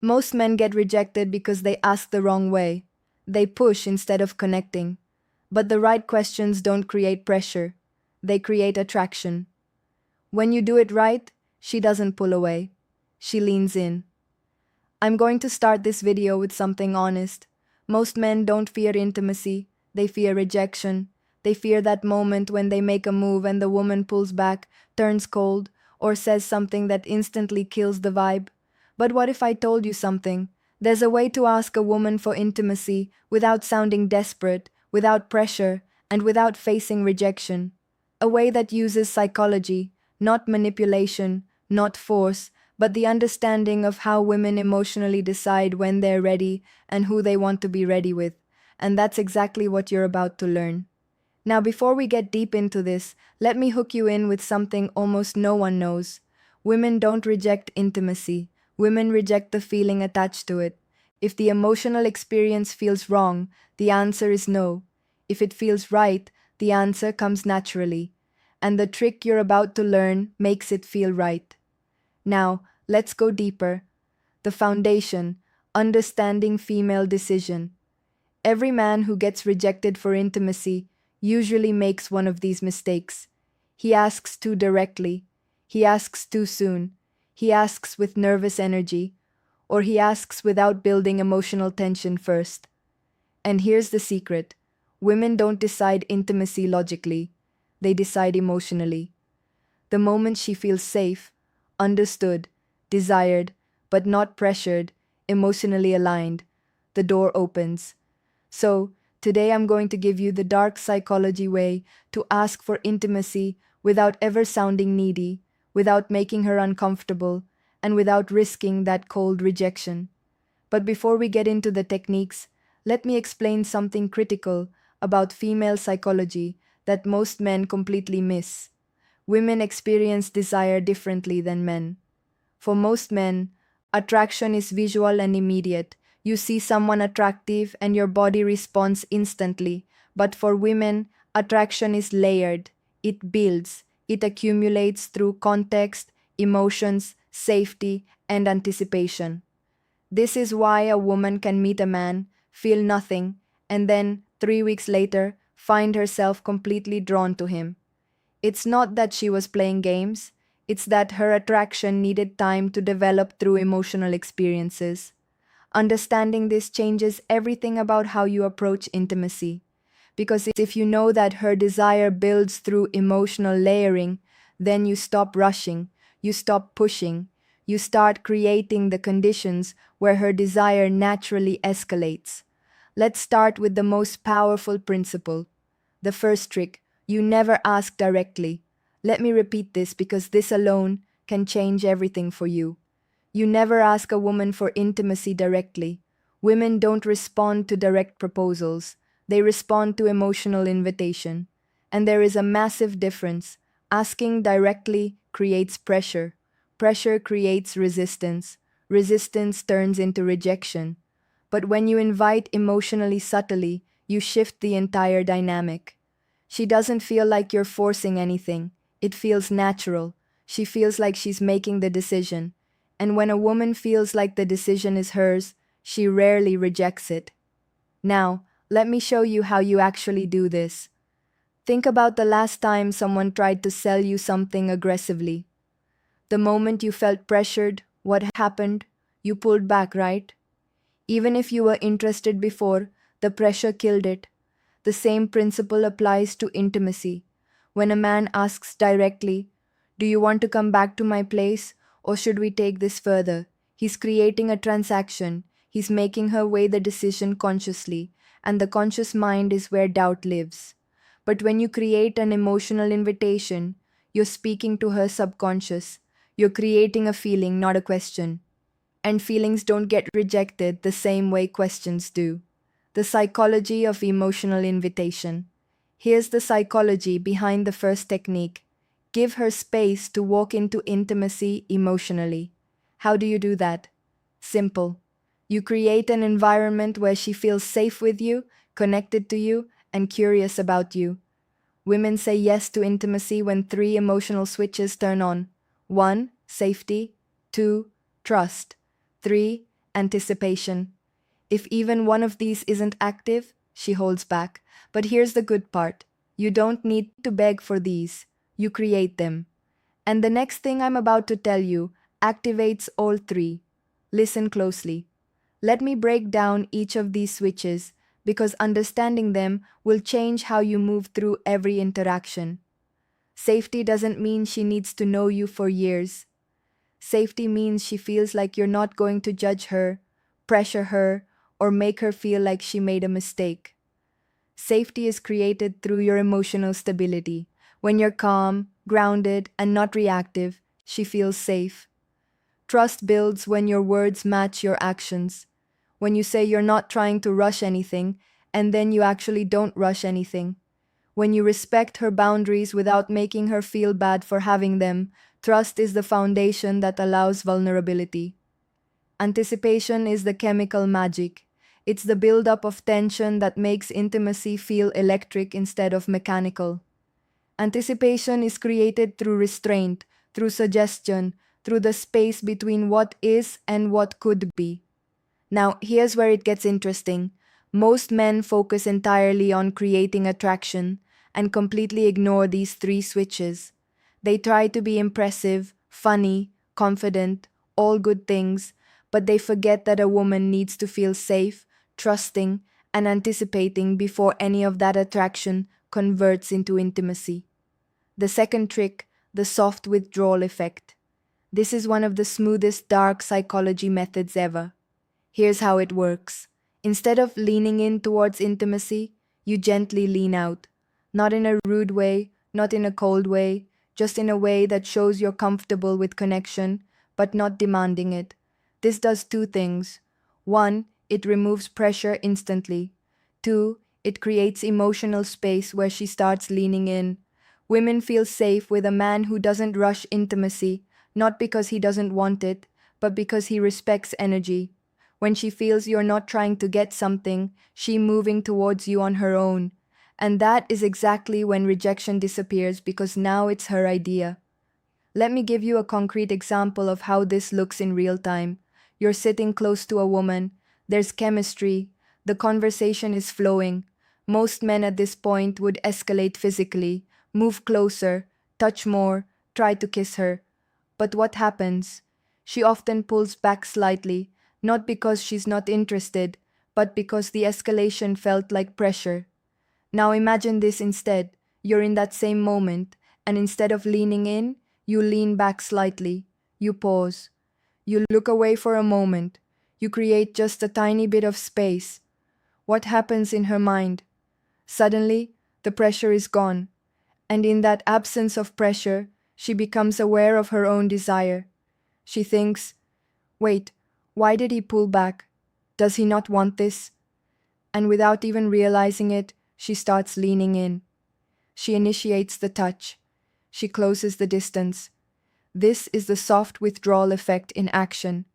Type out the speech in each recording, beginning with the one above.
Most men get rejected because they ask the wrong way. They push instead of connecting. But the right questions don't create pressure, they create attraction. When you do it right, she doesn't pull away. She leans in. I'm going to start this video with something honest. Most men don't fear intimacy, they fear rejection. They fear that moment when they make a move and the woman pulls back, turns cold, or says something that instantly kills the vibe. But what if I told you something? There's a way to ask a woman for intimacy without sounding desperate, without pressure, and without facing rejection. A way that uses psychology, not manipulation, not force, but the understanding of how women emotionally decide when they're ready and who they want to be ready with. And that's exactly what you're about to learn. Now, before we get deep into this, let me hook you in with something almost no one knows. Women don't reject intimacy. Women reject the feeling attached to it. If the emotional experience feels wrong, the answer is no. If it feels right, the answer comes naturally. And the trick you're about to learn makes it feel right. Now, let's go deeper. The foundation, understanding female decision. Every man who gets rejected for intimacy usually makes one of these mistakes. He asks too directly. He asks too soon. He asks with nervous energy. Or he asks without building emotional tension first. And here's the secret. Women don't decide intimacy logically. They decide emotionally. The moment she feels safe, understood, desired, but not pressured, emotionally aligned, the door opens. So, today I'm going to give you the dark psychology way to ask for intimacy without ever sounding needy, without making her uncomfortable, and without risking that cold rejection. But before we get into the techniques, let me explain something critical about female psychology that most men completely miss. Women experience desire differently than men. For most men, attraction is visual and immediate. You see someone attractive and your body responds instantly. But for women, attraction is layered. It builds. It accumulates through context, emotions, safety, and anticipation. This is why a woman can meet a man, feel nothing, and then, 3 weeks later, find herself completely drawn to him. It's not that she was playing games, it's that her attraction needed time to develop through emotional experiences. Understanding this changes everything about how you approach intimacy. Because if you know that her desire builds through emotional layering, then you stop rushing, you stop pushing, you start creating the conditions where her desire naturally escalates. Let's start with the most powerful principle. The first trick, you never ask directly. Let me repeat this because this alone can change everything for you. You never ask a woman for intimacy directly. Women don't respond to direct proposals. They respond to emotional invitation. And there is a massive difference. Asking directly creates pressure. Pressure creates resistance. Resistance turns into rejection. But when you invite emotionally subtly, you shift the entire dynamic. She doesn't feel like you're forcing anything. It feels natural. She feels like she's making the decision. And when a woman feels like the decision is hers, she rarely rejects it. Now, let me show you how you actually do this. Think about the last time someone tried to sell you something aggressively. The moment you felt pressured, what happened? You pulled back, right? Even if you were interested before, the pressure killed it. The same principle applies to intimacy. When a man asks directly, "Do you want to come back to my place, or should we take this further?" He's creating a transaction. He's making her weigh the decision consciously, and the conscious mind is where doubt lives. But when you create an emotional invitation, you're speaking to her subconscious. You're creating a feeling, not a question. And feelings don't get rejected the same way questions do. The psychology of emotional invitation. Here's the psychology behind the first technique. Give her space to walk into intimacy emotionally. How do you do that? Simple. You create an environment where she feels safe with you, connected to you, and curious about you. Women say yes to intimacy when three emotional switches turn on. 1. Safety. 2. Trust. 3. anticipation. If even one of these isn't active, she holds back. But here's the good part. You don't need to beg for these. You create them. And the next thing I'm about to tell you activates all three. Listen closely. Let me break down each of these switches because understanding them will change how you move through every interaction. Safety doesn't mean she needs to know you for years. Safety means she feels like you're not going to judge her, pressure her, or make her feel like she made a mistake. Safety is created through your emotional stability. When you're calm, grounded, and not reactive, she feels safe. Trust builds when your words match your actions. When you say you're not trying to rush anything, and then you actually don't rush anything. When you respect her boundaries without making her feel bad for having them, trust is the foundation that allows vulnerability. Anticipation is the chemical magic. It's the buildup of tension that makes intimacy feel electric instead of mechanical. Anticipation is created through restraint, through suggestion, through the space between what is and what could be. Now, here's where it gets interesting. Most men focus entirely on creating attraction and completely ignore these three switches. They try to be impressive, funny, confident, all good things, but they forget that a woman needs to feel safe, trusting, and anticipating before any of that attraction converts into intimacy. The second trick, the soft withdrawal effect. This is one of the smoothest dark psychology methods ever. Here's how it works. Instead of leaning in towards intimacy, you gently lean out. Not in a rude way, not in a cold way, just in a way that shows you're comfortable with connection, but not demanding it. This does two things. One, it removes pressure instantly. Two, it creates emotional space where she starts leaning in. Women feel safe with a man who doesn't rush intimacy, not because he doesn't want it, but because he respects energy. When she feels you're not trying to get something, she's moving towards you on her own. And that is exactly when rejection disappears because now it's her idea. Let me give you a concrete example of how this looks in real time. You're sitting close to a woman, there's chemistry, the conversation is flowing. Most men at this point would escalate physically, move closer, touch more, try to kiss her. But what happens? She often pulls back slightly, not because she's not interested, but because the escalation felt like pressure. Now imagine this instead. You're in that same moment, and instead of leaning in, you lean back slightly. You pause. You look away for a moment. You create just a tiny bit of space. What happens in her mind? Suddenly, the pressure is gone. And in that absence of pressure, she becomes aware of her own desire. She thinks, wait, why did he pull back? Does he not want this? And without even realizing it, she starts leaning in. She initiates the touch. She closes the distance. This is the soft withdrawal effect in action.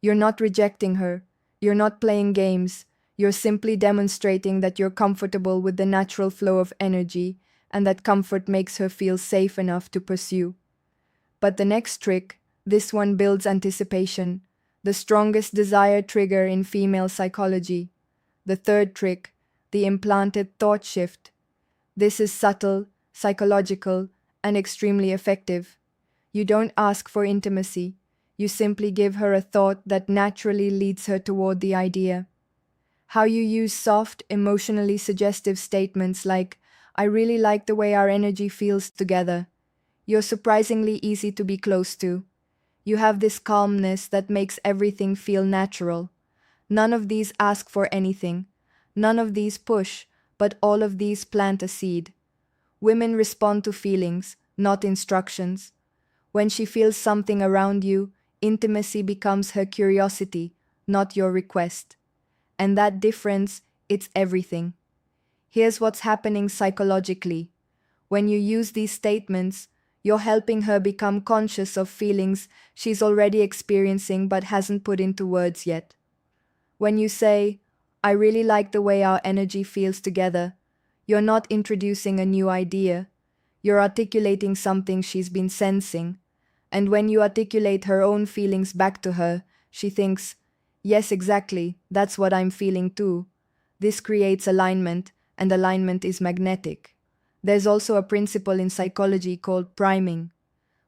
You're not rejecting her. You're not playing games. You're simply demonstrating that you're comfortable with the natural flow of energy and that comfort makes her feel safe enough to pursue. But the next trick, this one builds anticipation, the strongest desire trigger in female psychology. The third trick, the implanted thought shift. This is subtle, psychological, and extremely effective. You don't ask for intimacy. You simply give her a thought that naturally leads her toward the idea. How you use soft, emotionally suggestive statements like, I really like the way our energy feels together. You're surprisingly easy to be close to. You have this calmness that makes everything feel natural. None of these ask for anything. None of these push, but all of these plant a seed. Women respond to feelings, not instructions. When she feels something around you, intimacy becomes her curiosity, not your request. And that difference, it's everything. Here's what's happening psychologically. When you use these statements, you're helping her become conscious of feelings she's already experiencing but hasn't put into words yet. When you say, I really like the way our energy feels together, you're not introducing a new idea. You're articulating something she's been sensing. And when you articulate her own feelings back to her, she thinks, Yes, exactly. That's what I'm feeling too. This creates alignment, and alignment is magnetic. There's also a principle in psychology called priming.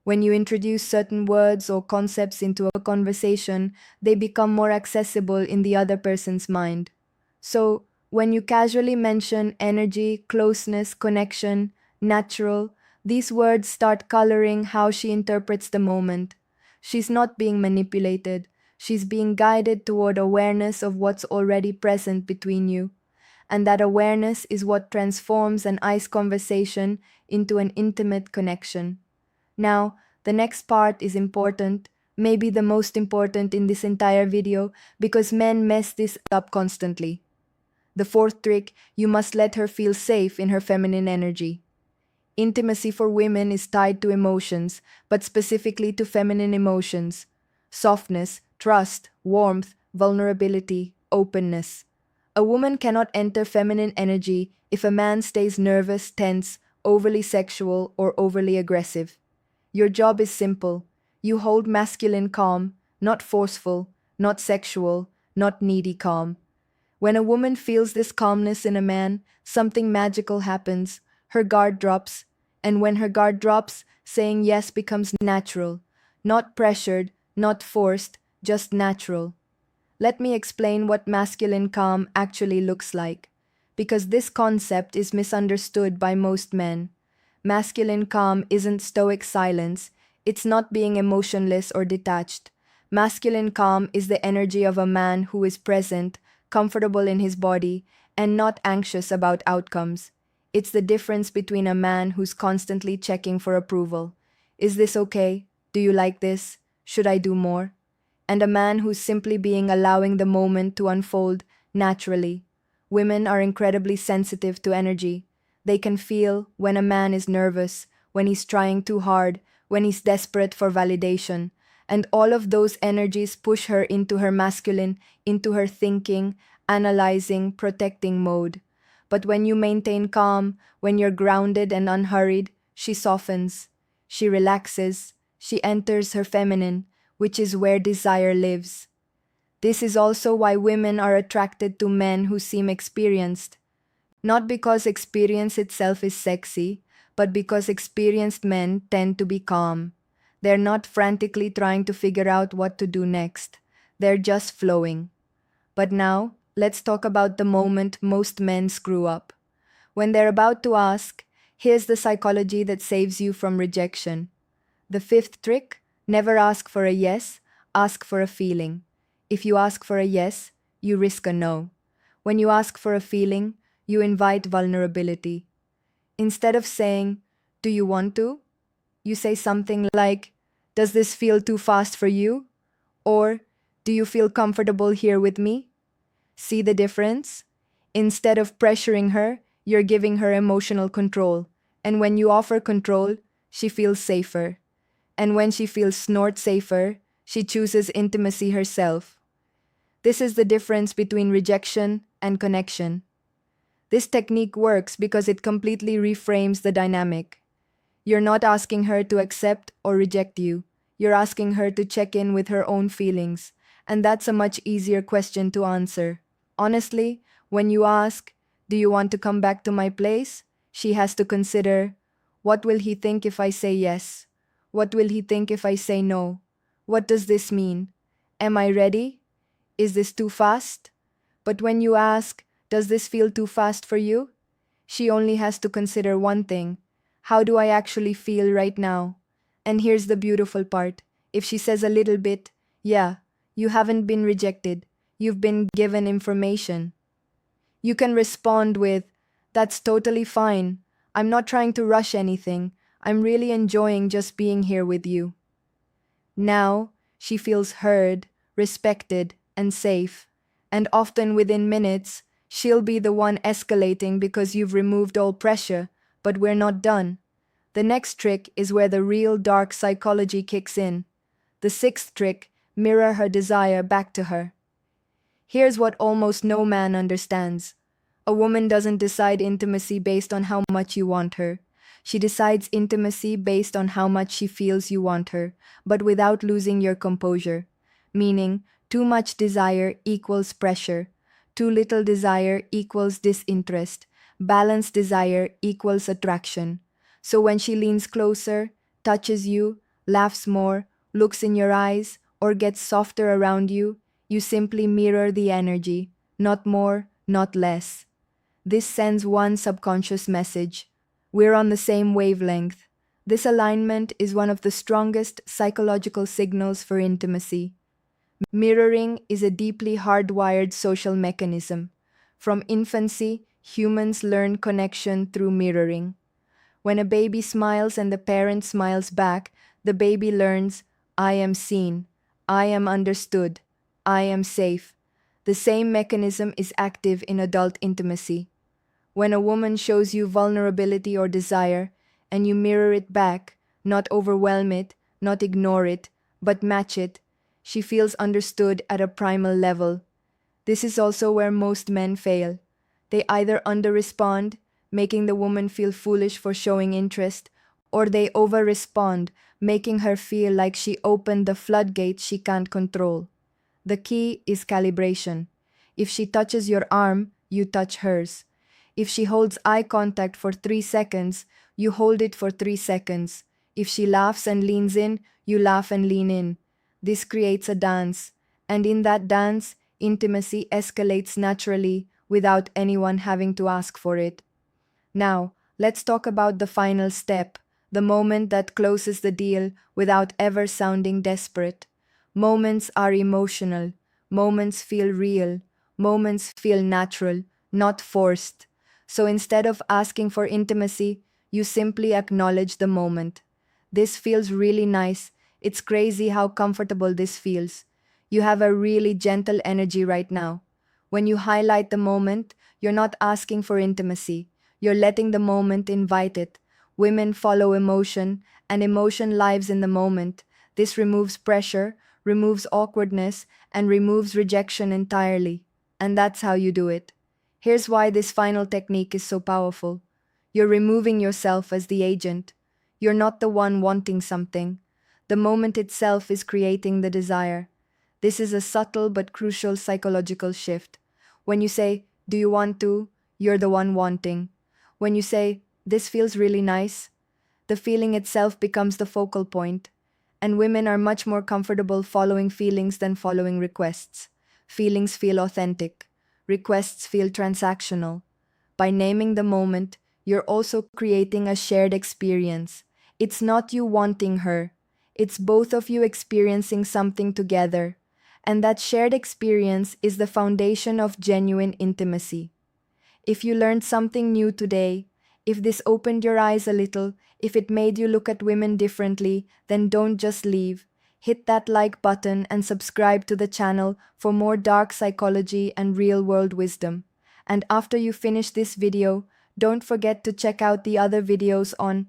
When you introduce certain words or concepts into a conversation, they become more accessible in the other person's mind. So, when you casually mention energy, closeness, connection, natural, these words start coloring how she interprets the moment. She's not being manipulated, she's being guided toward awareness of what's already present between you. And that awareness is what transforms an ice conversation into an intimate connection. Now, the next part is important, maybe the most important in this entire video, because men mess this up constantly. The fourth trick, you must let her feel safe in her feminine energy. Intimacy for women is tied to emotions, but specifically to feminine emotions: softness, trust, warmth, vulnerability, openness. A woman cannot enter feminine energy if a man stays nervous, tense, overly sexual, or overly aggressive. Your job is simple. You hold masculine calm, not forceful, not sexual, not needy calm. When a woman feels this calmness in a man, something magical happens. Her guard drops, and when her guard drops, saying yes becomes natural, not pressured, not forced, just natural. Let me explain what masculine calm actually looks like, because this concept is misunderstood by most men. Masculine calm isn't stoic silence, it's not being emotionless or detached. Masculine calm is the energy of a man who is present, comfortable in his body, and not anxious about outcomes. It's the difference between a man who's constantly checking for approval. Is this okay? Do you like this? Should I do more? And a man who's simply being allowing the moment to unfold naturally. Women are incredibly sensitive to energy. They can feel when a man is nervous, when he's trying too hard, when he's desperate for validation. And all of those energies push her into her masculine, into her thinking, analyzing, protecting mode. But when you maintain calm, when you're grounded and unhurried, she softens, she relaxes, she enters her feminine, which is where desire lives. This is also why women are attracted to men who seem experienced. Not because experience itself is sexy, but because experienced men tend to be calm. They're not frantically trying to figure out what to do next. They're just flowing. But now, let's talk about the moment most men screw up. When they're about to ask, here's the psychology that saves you from rejection. The fifth trick, never ask for a yes, ask for a feeling. If you ask for a yes, you risk a no. When you ask for a feeling, you invite vulnerability. Instead of saying, do you want to? You say something like, does this feel too fast for you? Or, do you feel comfortable here with me? See the difference? Instead of pressuring her, you're giving her emotional control. And when you offer control, she feels safer. And when she feels snort safer, she chooses intimacy herself. This is the difference between rejection and connection. This technique works because it completely reframes the dynamic. You're not asking her to accept or reject you. You're asking her to check in with her own feelings, and that's a much easier question to answer. Honestly, when you ask, do you want to come back to my place? She has to consider, what will he think if I say yes? What will he think if I say no? What does this mean? Am I ready? Is this too fast? But when you ask, does this feel too fast for you? She only has to consider one thing. How do I actually feel right now? And here's the beautiful part. If she says a little bit, yeah, you haven't been rejected. You've been given information. You can respond with, that's totally fine. I'm not trying to rush anything. I'm really enjoying just being here with you. Now, she feels heard, respected, and safe. And often within minutes, she'll be the one escalating because you've removed all pressure, but we're not done. The next trick is where the real dark psychology kicks in. The sixth trick, mirror her desire back to her. Here's what almost no man understands. A woman doesn't decide intimacy based on how much you want her. She decides intimacy based on how much she feels you want her, but without losing your composure. Meaning, Too much desire equals pressure. Too little desire equals disinterest. Balanced desire equals attraction. So when she leans closer, touches you, laughs more, looks in your eyes, or gets softer around you, you simply mirror the energy, not more, not less. This sends one subconscious message. We're on the same wavelength. This alignment is one of the strongest psychological signals for intimacy. Mirroring is a deeply hardwired social mechanism. From infancy, humans learn connection through mirroring. When a baby smiles and the parent smiles back, the baby learns, I am seen, I am understood, I am safe. The same mechanism is active in adult intimacy. When a woman shows you vulnerability or desire, and you mirror it back, not overwhelm it, not ignore it, but match it, she feels understood at a primal level. This is also where most men fail. They either underrespond, making the woman feel foolish for showing interest, or they overrespond, making her feel like she opened the floodgates she can't control. The key is calibration. If she touches your arm, you touch hers. If she holds eye contact for 3 seconds, you hold it for 3 seconds. If she laughs and leans in, you laugh and lean in. This creates a dance, and in that dance, intimacy escalates naturally without anyone having to ask for it. Now, let's talk about the final step, the moment that closes the deal without ever sounding desperate. Moments are emotional, moments feel real, moments feel natural, not forced. So instead of asking for intimacy, you simply acknowledge the moment. This feels really nice. It's crazy how comfortable this feels. You have a really gentle energy right now. When you highlight the moment, you're not asking for intimacy. You're letting the moment invite it. Women follow emotion, and emotion lives in the moment. This removes pressure, removes awkwardness, and removes rejection entirely. And that's how you do it. Here's why this final technique is so powerful. You're removing yourself as the agent. You're not the one wanting something. The moment itself is creating the desire. This is a subtle but crucial psychological shift. When you say, do you want to? You're the one wanting. When you say, this feels really nice, the feeling itself becomes the focal point. And women are much more comfortable following feelings than following requests. Feelings feel authentic. Requests feel transactional. By naming the moment, you're also creating a shared experience. It's not you wanting her. It's both of you experiencing something together. And that shared experience is the foundation of genuine intimacy. If you learned something new today, if this opened your eyes a little, if it made you look at women differently, then don't just leave. Hit that like button and subscribe to the channel for more dark psychology and real-world wisdom. And after you finish this video, don't forget to check out the other videos on